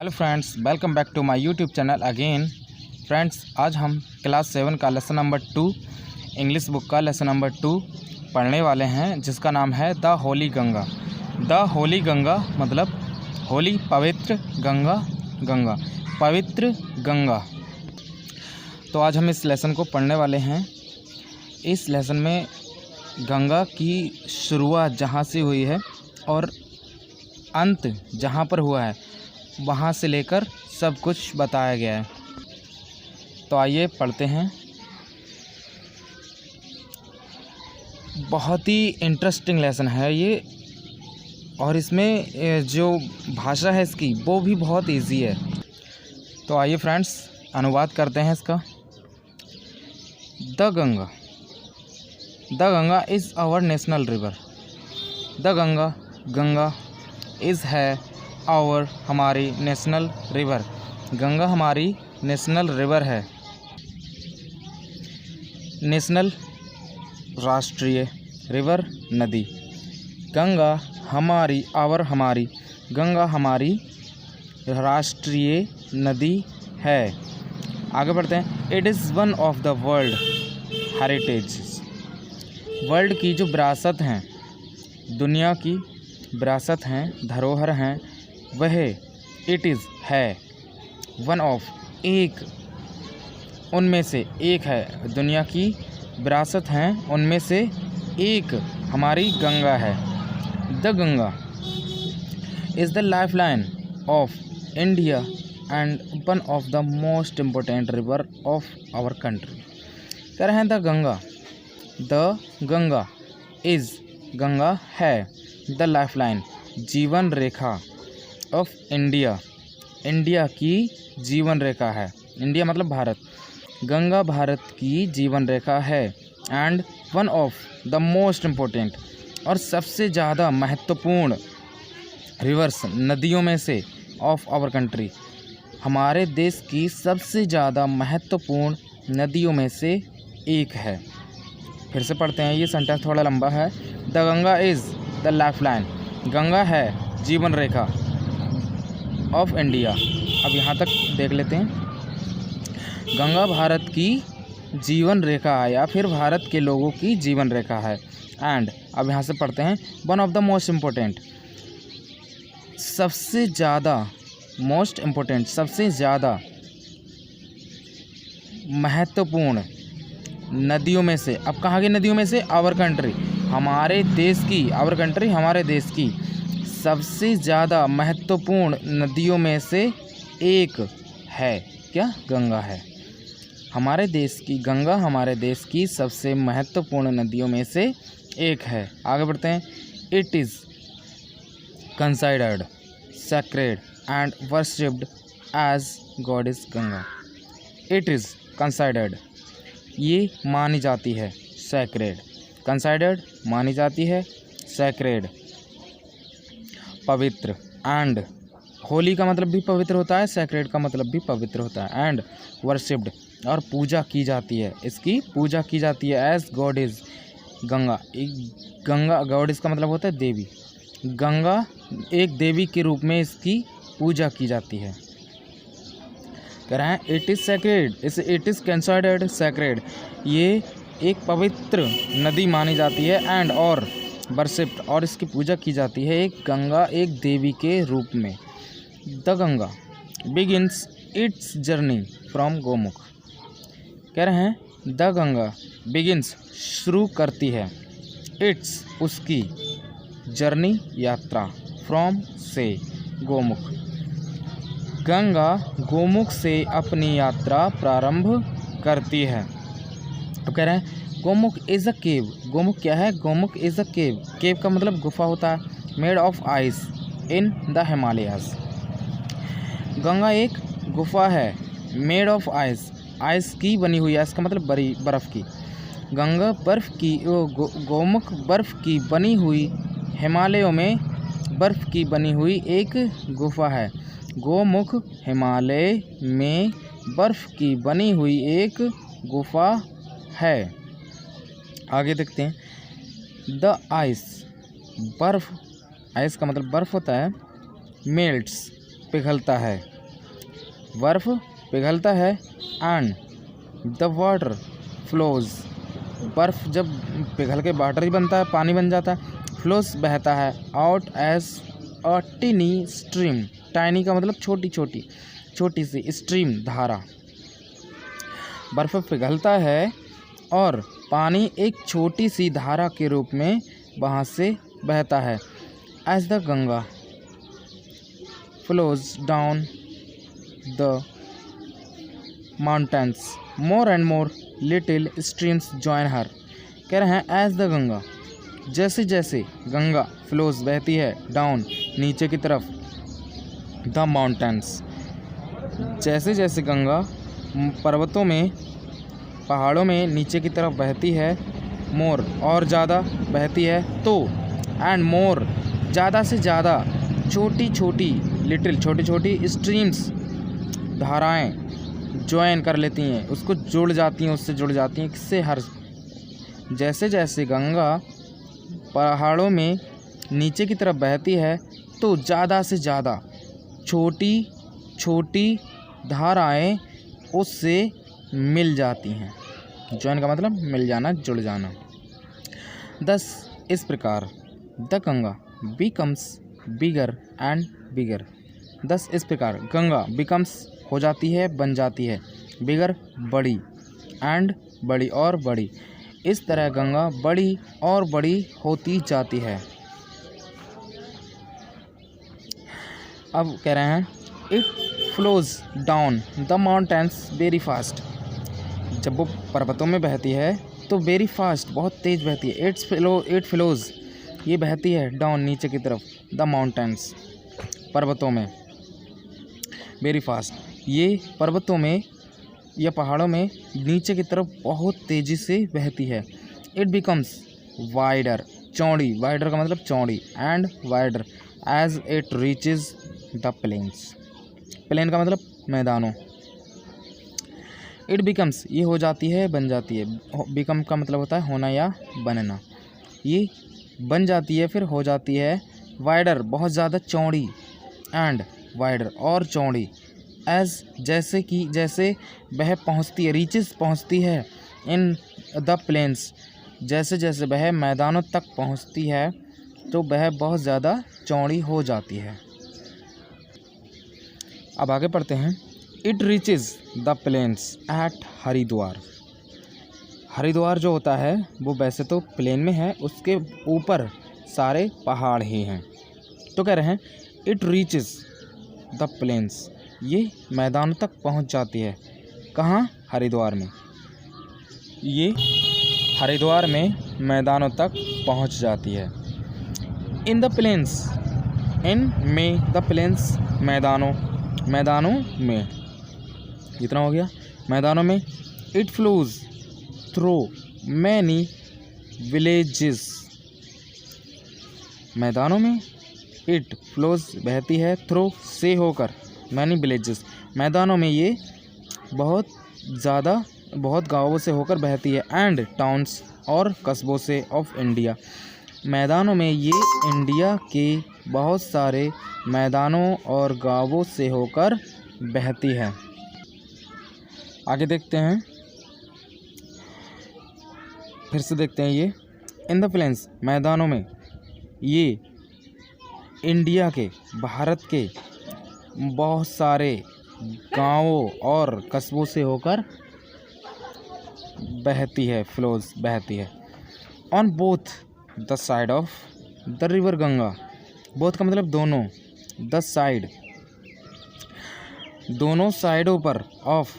Hello friends, welcome back to my YouTube channel again. Friends, आज हम class 7 का lesson number 2 English book का lesson number 2 पढ़ने वाले हैं, जिसका नाम है the holy Ganga. The holy Ganga मतलब होली पवित्र, गंगा गंगा पवित्र गंगा। तो आज हम इस लेसन को पढ़ने वाले हैं। इस लेसन में गंगा की शुरुआत जहाँ से हुई है और अंत जहाँ पर हुआ है वहाँ से लेकर सब कुछ बताया गया है। तो आइए पढ़ते हैं। बहुत ही इंटरेस्टिंग लेसन है ये, और इसमें जो भाषा है इसकी वो भी बहुत इजी है। तो आइए फ्रेंड्स, अनुवाद करते हैं इसका। The Ganga is our national river. The Ganga is है और हमारी नेशनल रिवर। गंगा हमारी नेशनल रिवर है। नेशनल राष्ट्रीय, रिवर नदी। गंगा हमारी और हमारी, गंगा हमारी राष्ट्रीय नदी है। आगे बढ़ते हैं। It is one of the world heritage. World की जो विरासत हैं, दुनिया की विरासत हैं, धरोहर हैं, वह इट इज़ है। वन ऑफ एक, उनमें से एक है। दुनिया की विरासत हैं, उनमें से एक हमारी गंगा है। The Ganga is the life line of India and one of the most important river of our country. कह रहे हैं द गंगा इज़, गंगा है, द लाइफ लाइन, जीवन रेखा, ऑफ इंडिया, इंडिया की जीवन रेखा है। इंडिया मतलब भारत। गंगा भारत की जीवन रेखा है। And one of the most important, और सबसे ज़्यादा महत्वपूर्ण, रिवर्स, नदियों में से, ऑफ आवर कंट्री, हमारे देश की सबसे ज़्यादा महत्वपूर्ण नदियों में से एक है। फिर से पढ़ते हैं, ये सेंटेंस थोड़ा लंबा है। The Ganga is the life line, Ganga है जीवन रेखा, ऑफ इंडिया। अब यहाँ तक देख लेते हैं। गंगा भारत की जीवन रेखा है, या फिर भारत के लोगों की जीवन रेखा है। एंड अब यहाँ से पढ़ते हैं। One of the most important, सबसे ज़्यादा, मोस्ट इम्पोर्टेंट सबसे ज़्यादा महत्वपूर्ण नदियों में से। अब कहाँ की नदियों में से? आवर कंट्री, हमारे देश की, आवर कंट्री हमारे देश की सबसे ज़्यादा महत्वपूर्ण नदियों में से एक है। क्या? गंगा है। हमारे देश की गंगा हमारे देश की सबसे महत्वपूर्ण नदियों में से एक है। आगे बढ़ते हैं। It is considered sacred and worshipped as goddess Ganga. It is considered, ये मानी जाती है, सैक्रेड, कंसाइडर्ड मानी जाती है, सैक्रेड पवित्र, एंड होली का मतलब भी पवित्र होता है, सैक्रेड का मतलब भी पवित्र होता है, एंड वर्शिप्ड, और पूजा की जाती है, इसकी पूजा की जाती है, as goddess Ganga. Ganga, goddess का मतलब होता है देवी। गंगा एक देवी के रूप में इसकी पूजा की जाती है। कह रहे हैं it is sacred, it is considered sacred, ये एक पवित्र नदी मानी जाती है, एंड और वर्शिप्ड, और इसकी पूजा की जाती है, एक गंगा, एक देवी के रूप में। The Ganga begins it's journey from Gomukh. कह रहे हैं द गंगा बिगिन्स, शुरू करती है, इट्स, उसकी, जर्नी यात्रा, फ्रॉम से, गोमुख। गंगा गोमुख से अपनी यात्रा प्रारंभ करती है। तो कह रहे हैं गोमुख इज़ अ केव। गोमुख क्या है? गोमुख इज़ अ केव। केव का मतलब गुफा होता है। Made of ice in the Himalayas. Ganga एक गुफा है, मेड ऑफ आइस, आइस की बनी हुई है, इसका मतलब बर्फ़ की। गंगा बर्फ़ की, गोमुख बर्फ़ की बनी हुई, हिमालयों में बर्फ़ की बनी हुई एक गुफा है। गोमुख हिमालय में बर्फ़ की बनी हुई एक गुफा है। आगे देखते हैं। द आइस, बर्फ़, आइस का मतलब बर्फ़ होता है, मेल्ट्स, पिघलता है, बर्फ़ पिघलता है। एंड द वाटर फ्लोज, बर्फ़ जब पिघल के वाटर ही बनता है, पानी बन जाता है। फ्लोज बहता है। Out as a tiny stream, tiny का मतलब छोटी छोटी, छोटी सी, स्ट्रीम धारा। बर्फ़ पिघलता है और पानी एक छोटी सी धारा के रूप में वहाँ से बहता है। As the Ganga flows down the mountains more and more little streams join her. कह रहे हैं एज द गंगा, जैसे जैसे गंगा फ्लोज बहती है डाउन नीचे की तरफ, द माउंटेन्स, जैसे जैसे गंगा पर्वतों में, पहाड़ों में नीचे की तरफ बहती है, मोर और ज़्यादा बहती है, तो एंड मोर ज़्यादा से ज़्यादा, छोटी छोटी लिटिल छोटी छोटी स्ट्रीम्स धाराएं ज्वाइन कर लेती हैं, उसको जुड़ जाती हैं, उससे जुड़ जाती हैं। किससे? हर, जैसे जैसे गंगा पहाड़ों में नीचे की तरफ बहती है तो ज़्यादा से ज़्यादा छोटी छोटी धाराएं उससे मिल जाती हैं। ज्वाइन का मतलब मिल जाना, जुड़ जाना। दस इस प्रकार the Ganga becomes bigger and bigger. दस इस प्रकार गंगा बिकम्स हो जाती है, बन जाती है, बिगर बड़ी, एंड बड़ी और बड़ी। इस तरह गंगा बड़ी और बड़ी होती जाती है। अब कह रहे हैं it flows down the mountains very fast. जब वो पर्वतों में बहती है तो वेरी फास्ट, बहुत तेज़ बहती है। इट फ्लोज, ये बहती है डाउन नीचे की तरफ, द माउंटेन्स, पर्वतों में, वेरी फास्ट, ये पर्वतों में या पहाड़ों में नीचे की तरफ बहुत तेज़ी से बहती है। इट बिकम्स वाइडर, चौड़ी, वाइडर का मतलब चौड़ी, and wider as it reaches the plains, plain का मतलब मैदानों। इट बिकम्स, ये हो जाती है, बन जाती है। बिकम का मतलब होता है होना या बनना। ये बन जाती है, फिर हो जाती है। वाइडर बहुत ज़्यादा चौड़ी, एंड वाइडर और चौड़ी, एज जैसे कि जैसे वह पहुंचती है, रीचेस पहुंचती है, इन द प्लेन्स, जैसे जैसे वह मैदानों तक पहुंचती है तो वह बहुत ज़्यादा चौड़ी हो जाती है। अब आगे पढ़ते हैं। It reaches the plains at Haridwar. Haridwar जो होता है वो वैसे तो प्लेन में है, उसके ऊपर सारे पहाड़ ही हैं। तो कह रहे हैं इट रीचेज द प्लेन्स, ये मैदान तक पहुंच जाती है। कहाँ? हरिद्वार में। ये हरिद्वार में मैदानों तक पहुंच जाती है। इन द प्लेन्स, इन में, द प्लेन्स मैदानों, मैदानों में, इतना हो गया, मैदानों में। It flows through many villages, मैदानों में। इट फ्लोज बहती है, थ्रू से होकर, मैनी विलेजेस, मैदानों में ये बहुत ज़्यादा, बहुत गाँवों से होकर बहती है। एंड टाउन्स, और कस्बों से, ऑफ इंडिया, मैदानों में ये इंडिया के बहुत सारे मैदानों और गाँवों से होकर बहती है। आगे देखते हैं, फिर से देखते हैं ये। इन द प्लेन्स, मैदानों में, ये इंडिया के, भारत के बहुत सारे गांवों और कस्बों से होकर बहती है, फ्लोज बहती है। On both the side of the river Ganga, both का मतलब दोनों, द साइड, दोनों साइडों पर, ऑफ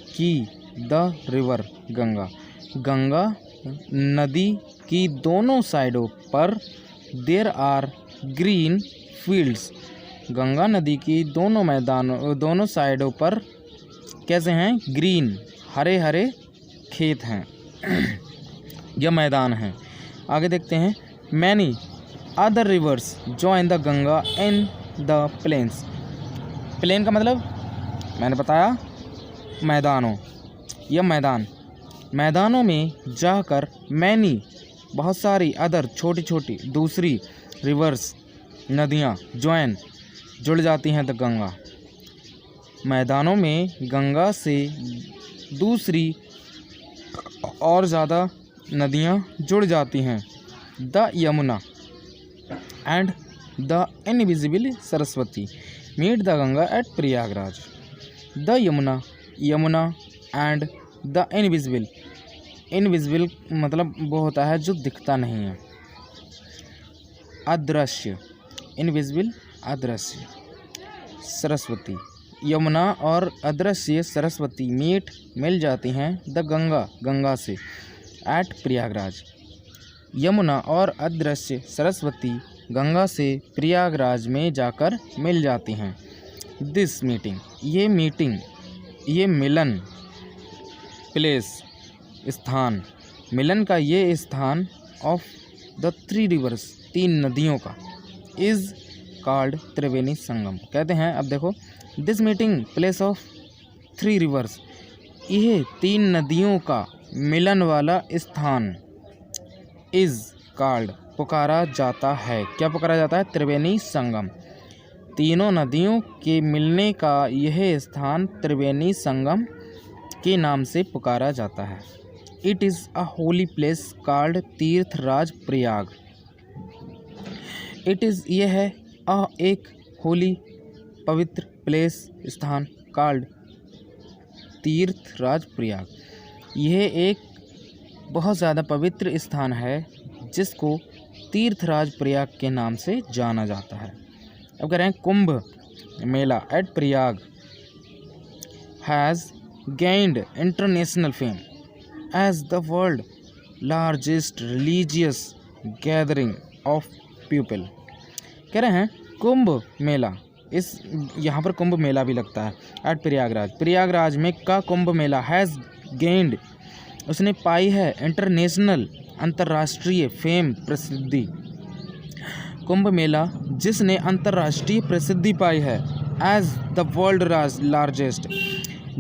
की, द रिवर गंगा, गंगा नदी की दोनों साइडों पर, there are green fields, Ganga नदी की दोनों मैदानों, दोनों साइडों पर कैसे हैं? ग्रीन, हरे हरे खेत हैं या मैदान हैं। आगे देखते हैं। Many other rivers join the Ganga in the plains, plain का मतलब मैंने बताया मैदानों या मैदान, मैदानों में जाकर मैनी, बहुत सारी, अदर छोटी छोटी, दूसरी, रिवर्स नदियाँ, ज्वाइन जुड़ जाती हैं द गंगा, मैदानों में गंगा से दूसरी और ज़्यादा नदियाँ जुड़ जाती हैं। The Yamuna and the invisible Saraswati meet the Ganga at Prayagraj. The Yamuna, Yamuna and the invisible, invisible मतलब वो होता है जो दिखता नहीं है, अदृश्य, इनविजिबल अदृश्य, सरस्वती, यमुना और अदृश्य सरस्वती मीट मिल जाती हैं द गंगा, गंगा से एट प्रयागराज। यमुना और अदृश्य सरस्वती गंगा से प्रयागराज में जाकर मिल जाती हैं। दिस मीटिंग, ये मिलन, प्लेस स्थान, मिलन का ये स्थान ऑफ द 3 रिवर्स, 3 नदियों का, इज़ कॉल्ड त्रिवेणी संगम कहते हैं। अब देखो, this meeting place of 3 reverse, यह 3 नदियों का मिलन वाला स्थान, इज़ कॉल्ड पुकारा जाता है, क्या पुकारा जाता है? त्रिवेणी संगम। तीनों नदियों के मिलने का यह स्थान त्रिवेणी संगम के नाम से पुकारा जाता है। It is a holy place called Tirthraj Prayag. It is, यह है, एक होली पवित्र प्लेस स्थान कॉल्ड तीर्थराज प्रयाग, यह एक बहुत ज़्यादा पवित्र स्थान है जिसको तीर्थराज प्रयाग के नाम से जाना जाता है। अब कह रहे हैं Kumbh Mela at Prayag has gained international fame as the world largest religious gathering of people। कह रहे हैं कुंभ मेला, इस यहाँ पर कुंभ मेला भी लगता है एट प्रयागराज, प्रयागराज में का कुंभ मेला हैज़ गेंड, उसने पाई है, इंटरनेशनल अंतर्राष्ट्रीय फेम, प्रसिद्धि। कुंभ मेला जिसने अंतर्राष्ट्रीय प्रसिद्धि पाई है, एज द वर्ल्ड लार्जेस्ट,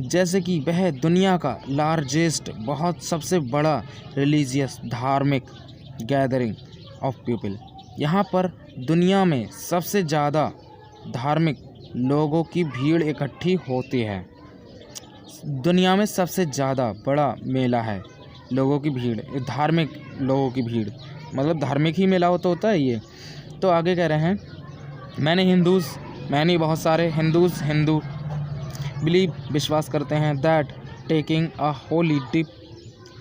जैसे कि वह दुनिया का लार्जेस्ट, बहुत सबसे बड़ा रिलीजियस, धार्मिक गैदरिंग ऑफ पीपल, यहाँ पर दुनिया में सबसे ज़्यादा धार्मिक लोगों की भीड़ इकट्ठी होती है। दुनिया में सबसे ज़्यादा बड़ा मेला है, लोगों की भीड़, धार्मिक लोगों की भीड़, मतलब धार्मिक ही मेला होता है ये। तो आगे कह रहे हैं मैंने बहुत सारे हिंदू बिलीव, विश्वास करते हैं, that taking a holy dip,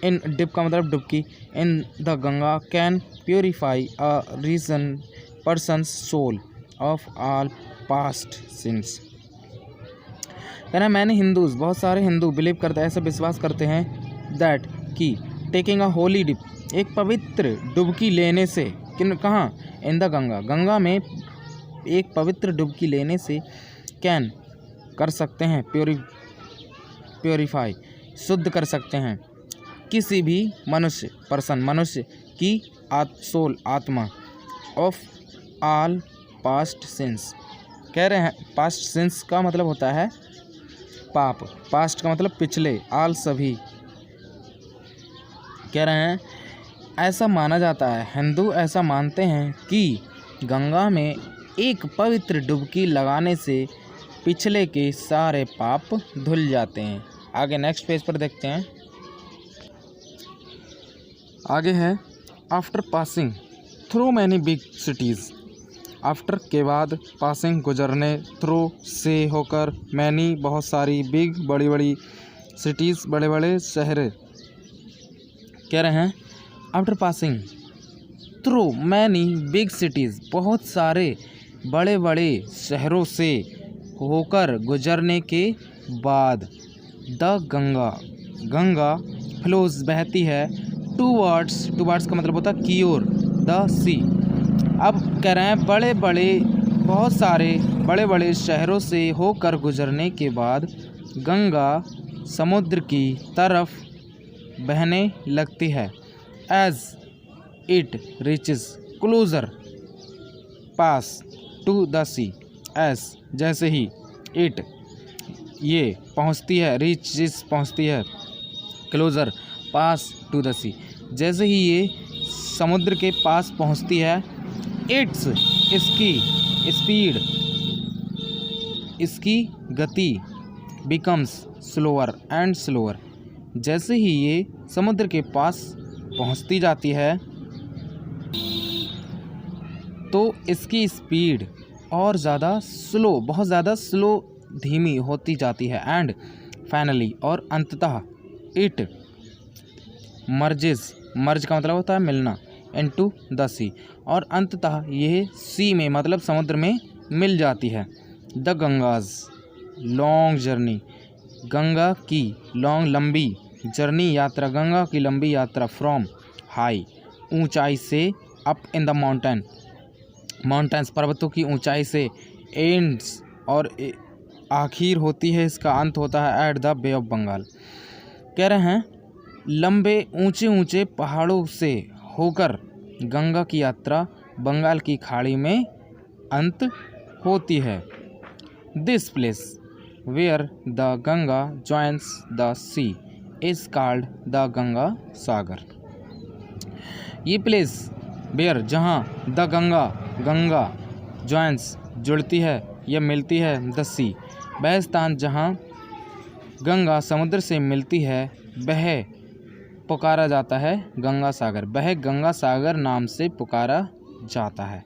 in dip का मतलब डुबकी, in the Ganga can purify a reason person's soul of all past sins. कहना मैंने हिंदूज, बहुत सारे हिंदू बिलीव करते हैं, ऐसे विश्वास करते हैं, दैट कि टेकिंग अ होली डिप, एक पवित्र डुबकी लेने से, कहाँ? इन द गंगा, गंगा में एक पवित्र डुबकी लेने से, कैन कर सकते हैं, प्योरीफाई शुद्ध कर सकते हैं, किसी भी मनुष्य की सोल, आत्मा, ऑफ ऑल पास्ट सिंस। कह रहे हैं पास्ट सिंस का मतलब होता है पाप, पास्ट का मतलब पिछले, ऑल सभी। कह रहे हैं ऐसा माना जाता है, हिंदू ऐसा मानते हैं कि गंगा में एक पवित्र डुबकी लगाने से पिछले के सारे पाप धुल जाते हैं। आगे नेक्स्ट पेज पर देखते हैं। आगे है after passing through many big cities, after के बाद, पासिंग गुजरने, थ्रू से होकर, मैनी बहुत सारी, बिग बड़ी बड़ी, सिटीज़ बड़े बड़े शहर। कह रहे हैं after passing through many big cities, बहुत सारे बड़े बड़े शहरों से होकर गुजरने के बाद, द गंगा फ्लोज बहती है, टूवर्ड्स का मतलब होता है की ओर, द सी। अब कह रहे हैं बहुत सारे बड़े बड़े शहरों से होकर गुजरने के बाद गंगा समुद्र की तरफ बहने लगती है, एज इट रीचेस क्लोजर पास टू द सी, एज जैसे ही, इट ये पहुंचती है, रीचेस पहुंचती है, क्लोजर पास टू द सी, जैसे ही ये समुद्र के पास पहुंचती है, इट्स इसकी स्पीड इसकी गति बिकम्स स्लोअर एंड स्लोअर, जैसे ही ये समुद्र के पास पहुंचती जाती है तो इसकी स्पीड और ज़्यादा स्लो, बहुत ज़्यादा स्लो, धीमी होती जाती है। एंड फाइनली, और अंततः, इट मर्जेस, मर्ज का मतलब होता है मिलना, इनटू द सी, और अंततः यह सी में मतलब समुद्र में मिल जाती है। द गंगाज लॉन्ग जर्नी, गंगा की लॉन्ग लंबी जर्नी यात्रा, गंगा की लंबी यात्रा फ्रॉम हाई ऊंचाई से, up in the mountain, mountains पर्वतों की ऊंचाई से, एंड्स और आखिर होती है, इसका अंत होता है at the bay of Bengal. कह रहे हैं लंबे ऊंचे ऊंचे पहाड़ों से होकर गंगा की यात्रा बंगाल की खाड़ी में अंत होती है। This place where the Ganga joins the sea is called the Ganga Sagar. ये प्लेस वेयर जहाँ द गंगा, गंगा जॉइंस जुड़ती है या मिलती है, द सी वह स्थान जहाँ गंगा समुद्र से मिलती है वह पुकारा जाता है गंगा सागर, वह गंगा सागर नाम से पुकारा जाता है।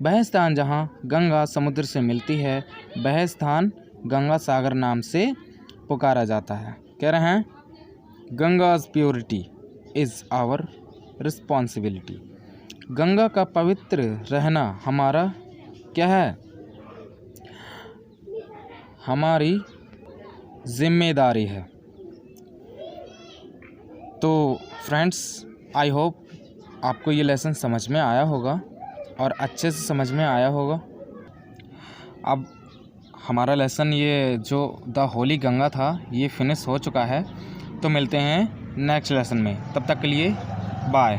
वह स्थान जहाँ गंगा समुद्र से मिलती है वह स्थान गंगा सागर नाम से पुकारा जाता है। कह रहे हैं Ganga's purity is our responsibility, Ganga का पवित्र रहना हमारा क्या है, हमारी जिम्मेदारी है। तो फ्रेंड्स, आई होप आपको ये लेसन समझ में आया होगा और अच्छे से समझ में आया होगा। अब हमारा लेसन ये जो द होली गंगा था ये फिनिश हो चुका है, तो मिलते हैं नेक्स्ट लेसन में। तब तक के लिए बाय।